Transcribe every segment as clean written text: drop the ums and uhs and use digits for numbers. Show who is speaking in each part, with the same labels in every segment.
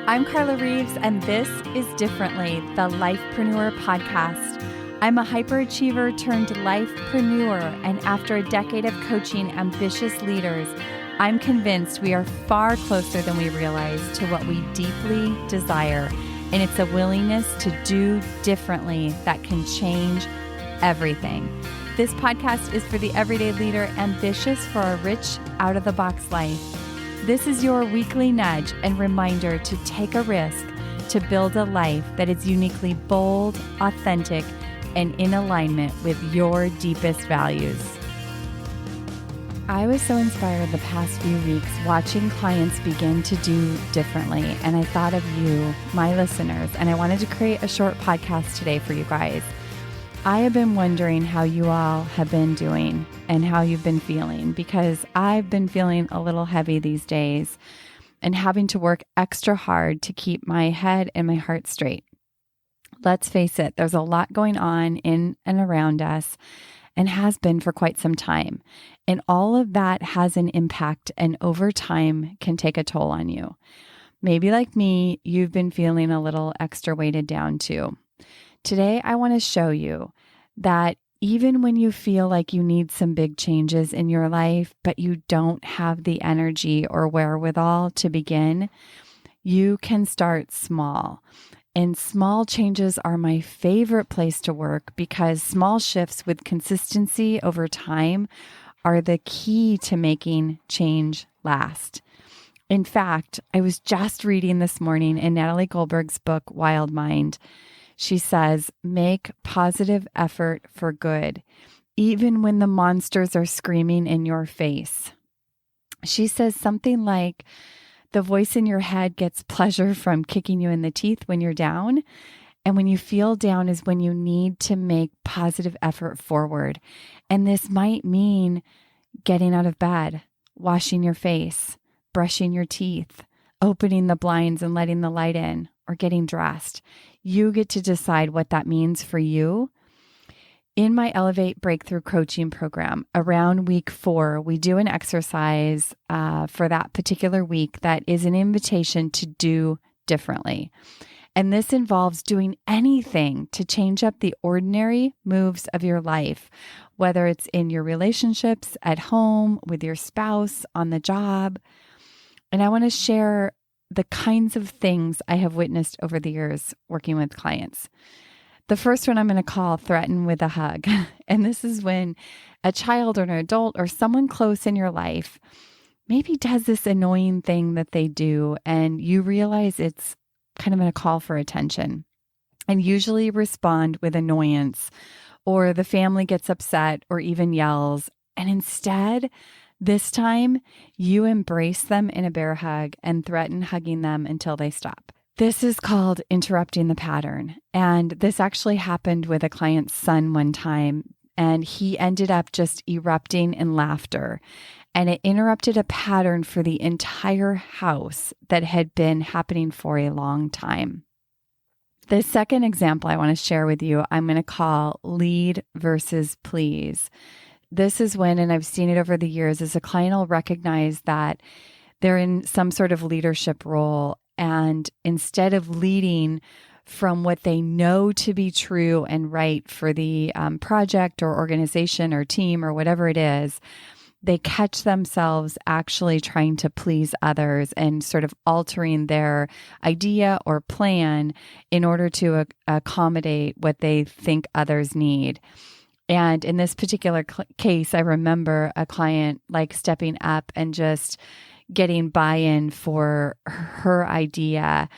Speaker 1: I'm Carla Reeves, and this is Differently, the Lifepreneur podcast. I'm a hyperachiever turned lifepreneur, and after a decade of coaching ambitious leaders, I'm convinced we are far closer than we realize to what we deeply desire, and it's a willingness to do differently that can change everything. This podcast is for the everyday leader ambitious for a rich, out-of-the-box life. This is your weekly nudge and reminder to take a risk to build a life that is uniquely bold, authentic, and in alignment with your deepest values. I was so inspired the past few weeks watching clients begin to do differently, and I thought of you, my listeners, and I wanted to create a short podcast today for you guys. I have been wondering how you all have been doing and how you've been feeling, because I've been feeling a little heavy these days and having to work extra hard to keep my head and my heart straight. Let's face it, there's a lot going on in and around us and has been for quite some time. And all of that has an impact and over time can take a toll on you. Maybe like me, you've been feeling a little extra weighted down too. Today, I want to show you that even when you feel like you need some big changes in your life, but you don't have the energy or wherewithal to begin, you can start small. And small changes are my favorite place to work because small shifts with consistency over time are the key to making change last. In fact, I was just reading this morning in Natalie Goldberg's book, Wild Mind. She says, make positive effort for good, even when the monsters are screaming in your face. She says something like, the voice in your head gets pleasure from kicking you in the teeth when you're down. And when you feel down is when you need to make positive effort forward. And this might mean getting out of bed, washing your face, brushing your teeth, opening the blinds and letting the light in, or getting dressed. You get to decide what that means for you. In my Elevate Breakthrough Coaching program, around week 4, we do an exercise for that particular week that is an invitation to do differently. And this involves doing anything to change up the ordinary moves of your life, whether it's in your relationships, at home, with your spouse, on the job. And I want to share the kinds of things I have witnessed over the years working with clients. The first one I'm going to call threaten with a hug. And this is when a child or an adult or someone close in your life maybe does this annoying thing that they do, and you realize it's kind of a call for attention, and usually respond with annoyance, or the family gets upset or even yells. And instead, this time, you embrace them in a bear hug and threaten hugging them until they stop. This is called interrupting the pattern. And this actually happened with a client's son one time, and he ended up just erupting in laughter. And it interrupted a pattern for the entire house that had been happening for a long time. The second example I want to share with you, I'm going to call lead versus please. This is when, and I've seen it over the years, as a client will recognize that they're in some sort of leadership role, and instead of leading from what they know to be true and right for the project or organization or team or whatever it is, they catch themselves actually trying to please others and sort of altering their idea or plan in order to accommodate what they think others need. And in this particular case, I remember a client like stepping up and just getting buy-in for her idea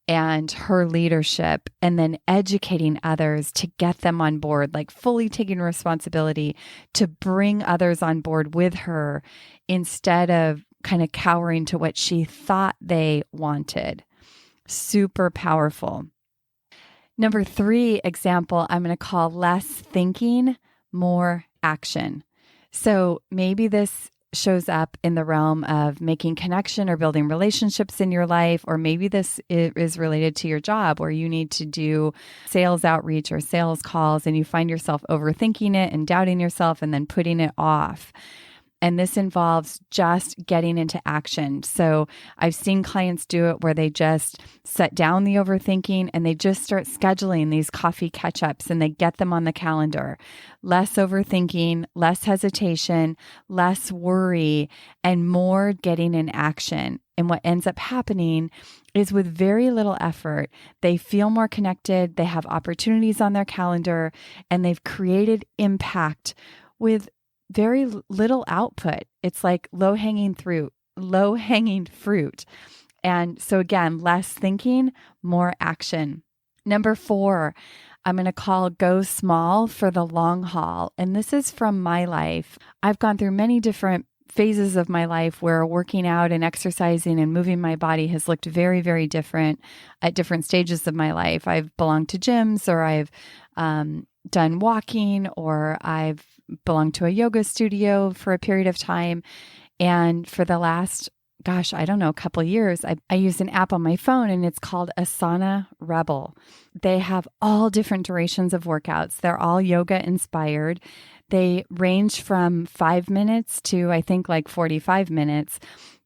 Speaker 1: and her leadership, and then educating others to get them on board, like fully taking responsibility to bring others on board with her instead of kind of cowering to what she thought they wanted. Super powerful. Number 3 example, I'm going to call less thinking, more action. So maybe this shows up in the realm of making connection or building relationships in your life, or maybe this is related to your job where you need to do sales outreach or sales calls and you find yourself overthinking it and doubting yourself and then putting it off. And this involves just getting into action. So I've seen clients do it where they just set down the overthinking and they just start scheduling these coffee catch-ups and they get them on the calendar. Less overthinking, less hesitation, less worry, and more getting in action. And what ends up happening is with very little effort, they feel more connected, they have opportunities on their calendar, and they've created impact with very little output. It's like low-hanging fruit. And so again, less thinking, more action. Number 4, I'm going to call go small for the long haul. And this is from my life. I've gone through many different phases of my life where working out and exercising and moving my body has looked very, very different at different stages of my life. I've belonged to gyms, or I've done walking, or I've belonged to a yoga studio for a period of time. And for the last, a couple of years, I use an app on my phone and it's called Asana Rebel. They have all different durations of workouts. They're all yoga inspired. They range from 5 minutes to I think like 45 minutes,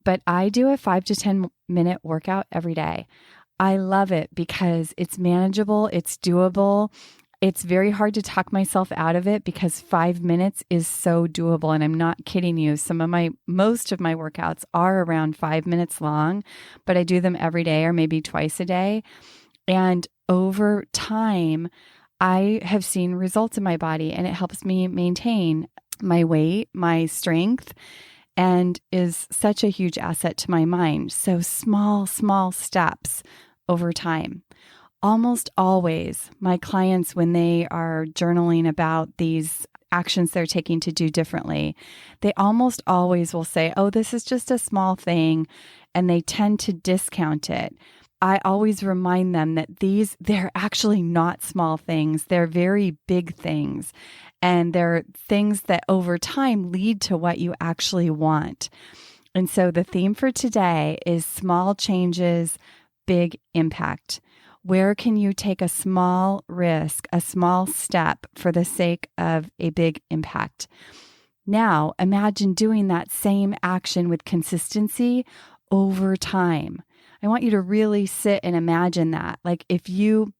Speaker 1: but I do a 5 to 10 minute workout every day. I love it because it's manageable, it's doable. It's very hard to talk myself out of it because 5 minutes is so doable. And I'm not kidding you. Most of my workouts are around 5 minutes long, but I do them every day or maybe twice a day. And over time, I have seen results in my body, and it helps me maintain my weight, my strength, and is such a huge asset to my mind. So small steps over time. Almost always, my clients, when they are journaling about these actions they're taking to do differently, they almost always will say, oh, this is just a small thing, and they tend to discount it. I always remind them that they're actually not small things. They're very big things, and they're things that over time lead to what you actually want. And so the theme for today is small changes, big impact. Where can you take a small risk, a small step for the sake of a big impact? Now, imagine doing that same action with consistency over time. I want you to really sit and imagine that. Like if you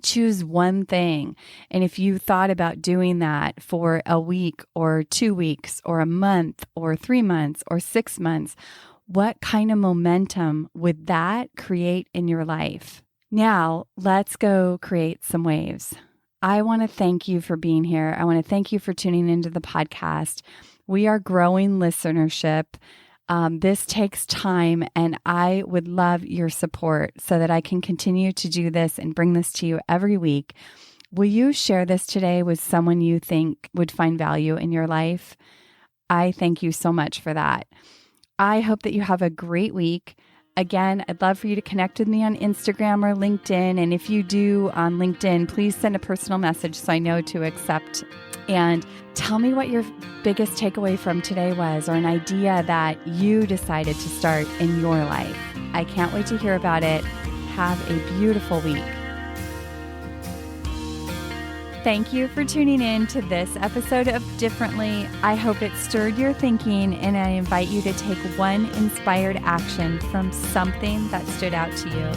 Speaker 1: choose one thing, and if you thought about doing that for a week or 2 weeks or a month or 3 months or 6 months, what kind of momentum would that create in your life? Now, let's go create some waves. I want to thank you for being here. I want to thank you for tuning into the podcast. We are growing listenership. This takes time, and I would love your support so that I can continue to do this and bring this to you every week. Will you share this today with someone you think would find value in your life? I thank you so much for that. I hope that you have a great week. Again, I'd love for you to connect with me on Instagram or LinkedIn. And if you do on LinkedIn, please send a personal message so I know to accept. And tell me what your biggest takeaway from today was, or an idea that you decided to start in your life. I can't wait to hear about it. Have a beautiful week. Thank you for tuning in to this episode of Differently. I hope it stirred your thinking, and I invite you to take one inspired action from something that stood out to you.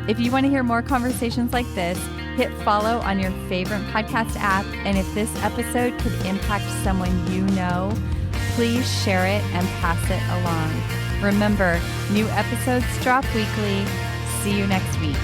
Speaker 1: If you want to hear more conversations like this, hit follow on your favorite podcast app. And if this episode could impact someone you know, please share it and pass it along. Remember, new episodes drop weekly. See you next week.